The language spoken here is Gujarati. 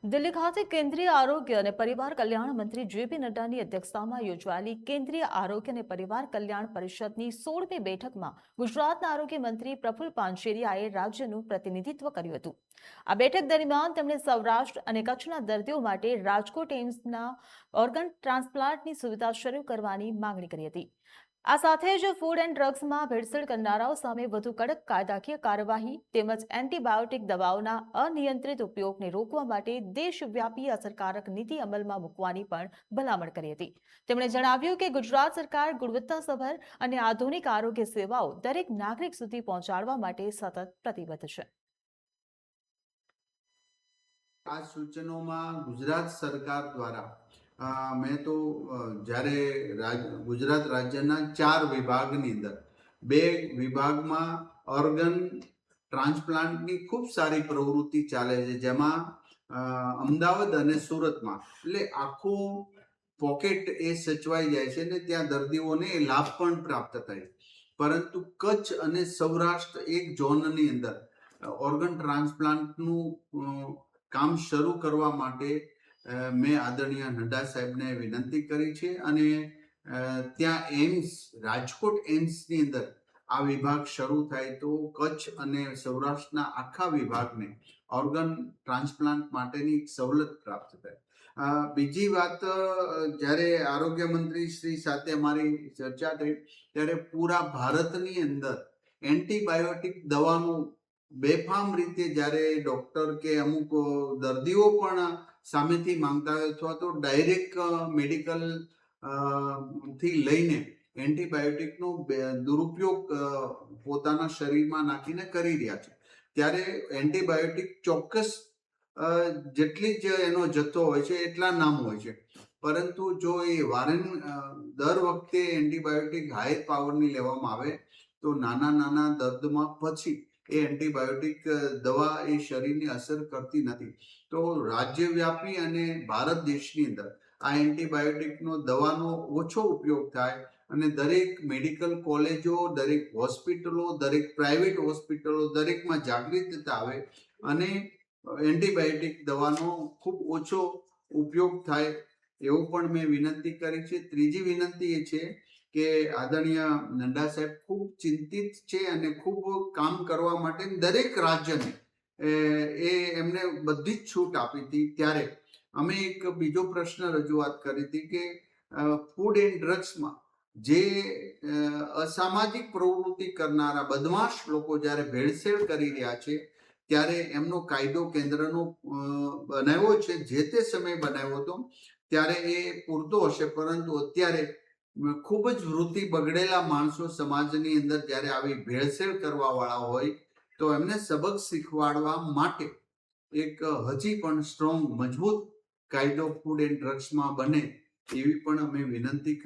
દિલ્હી ખાતે કેન્દ્રીય આરોગ્ય અને પરિવાર કલ્યાણ મંત્રી જે.પી. નડ્ડાની અધ્યક્ષતામાં યોજાયેલી કેન્દ્રીય આરોગ્ય અને પરિવાર કલ્યાણ પરિષદની 16મી બેઠકમાં ગુજરાતના આરોગ્ય મંત્રી પ્રફુલ પાનસેરિયાએ રાજ્યનું પ્રતિનિધિત્વ કર્યું હતું. આ બેઠક દરમિયાન તેમણે સૌરાષ્ટ્ર અને કચ્છના દર્દીઓ માટે રાજકોટ એમ્સના ઓર્ગન ટ્રાન્સપ્લાન્ટની સુવિધા શરૂ કરવાની માંગણી કરી હતી. આ સાથે જ ફૂડ એન્ડ ડ્રગ્સમાં ભેળસેળ કરનારાઓ સામે વધુ કડક કાયદાકીય કાર્યવાહી તેમજ એન્ટીબાયોટિક દવાઓના અનિયંત્રિત ઉપયોગને રોકવા માટે દેશવ્યાપી અસરકારક નીતિ અમલમાં મૂકવાની પણ ભલામણ કરી હતી. તેમણે જણાવ્યું કે ગુજરાત સરકાર ગુણવત્તાસભર અને આધુનિક આરોગ્ય સેવાઓ દરેક નાગરિક સુધી પહોંચાડવા માટે સતત પ્રતિબદ્ધ છે. આ સૂચનોમાં ગુજરાત સરકાર દ્વારા મેં તો જ્યારે ગુજરાત રાજ્યના 4 વિભાગની અંદર 2 વિભાગમાં ઓર્ગન ટ્રાન્સપ્લાન્ટની ખૂબ સારી પ્રવૃત્તિ ચાલે છે, જેમાં અમદાવાદ અને સુરતમાં એટલે આખું પોકેટ એ સચવાઈ જાય છે ને ત્યાં દર્દીઓને એ લાભ પણ પ્રાપ્ત થાય. પરંતુ કચ્છ અને સૌરાષ્ટ્ર એક ઝોનની અંદર ઓર્ગન ટ્રાન્સપ્લાન્ટનું કામ શરૂ કરવા માટે મેં આદરણીય નડ્ડા સાહેબને વિનંતી કરી છે અને ત્યાં રાજકોટ એમ્સની અંદર આ વિભાગ શરૂ થાય તો કચ્છ અને સૌરાષ્ટ્રના આખા વિભાગને ઓર્ગન ટ્રાન્સપ્લાન્ટ માટેની સવલત પ્રાપ્ત થાય. બીજી વાત, જ્યારે આરોગ્ય મંત્રી શ્રી સાથે અમારી ચર્ચા થઈ ત્યારે પૂરા ભારતની અંદર એન્ટીબાયોટિક દવાનું બેફામ રીતે જ્યારે ડોક્ટર કે અમુક દર્દીઓ પણ સામેથી માંગતા હોય અથવા તો ડાયરેક્ટ મેડિકલ થી લઈને એન્ટીબાયોટિકનો દુરુપયોગ પોતાના શરીરમાં નાખીને કરી રહ્યા છે, ત્યારે એન્ટીબાયોટિક ચોક્કસ જેટલી જ એનો જથ્થો હોય છે એટલા નામ હોય છે, પરંતુ જો એ દર વખતે એન્ટીબાયોટિક હાઈ પાવરની લેવામાં આવે તો નાના દર્દમાં પછી એ એન્ટીબાયોટિક દવા એ શરીરને અસર કરતી નથી. તો રાજ્યવ્યાપી અને ભારત દેશની અંદર આ એન્ટીબાયોટિકનો દવાનો ઓછો ઉપયોગ થાય અને દરેક મેડિકલ કોલેજો, દરેક હોસ્પિટલો, દરેક પ્રાઇવેટ હોસ્પિટલો દરેકમાં જાગૃતતા આવે અને એન્ટીબાયોટિક દવાનો ખૂબ ઓછો ઉપયોગ થાય એવું પણ મેં વિનંતી કરી છે. ત્રીજી વિનંતી એ છે કે આદરણીય નડ્ડા સાહેબ ખૂબ ચિંતિત છે અને ખૂબ કામ કરવા માટે દરેક રાજ્યને એમને બધી જ છૂટ આપી હતી. ત્યારે અમે એક બીજો પ્રશ્ન રજૂઆત કરી હતી કે ફૂડ એન્ડ ડ્રગ્સમાં જે અસામાજિક પ્રવૃત્તિ કરનારા બદમાશ લોકો જ્યારે ભેળસેળ કરી રહ્યા છે ત્યારે એમનો કાયદો કેન્દ્રનો બનાવ્યો છે, જે તે સમયે બનાવ્યો હતો ત્યારે એ પૂરતો હશે, પરંતુ અત્યારે ખૂબ જ વૃત્તિ બગડેલા માણસો સમાજની અંદર જ્યારે આવી ભેળસેળ કરવા વાળા હોય તો એમને સબક શીખવાડવા માટે એક હજી પણ સ્ટ્રોંગ મજબૂત કાયદો ફૂડ એન્ડ ડ્રગ્સમાં બને એવી પણ અમે વિનંતી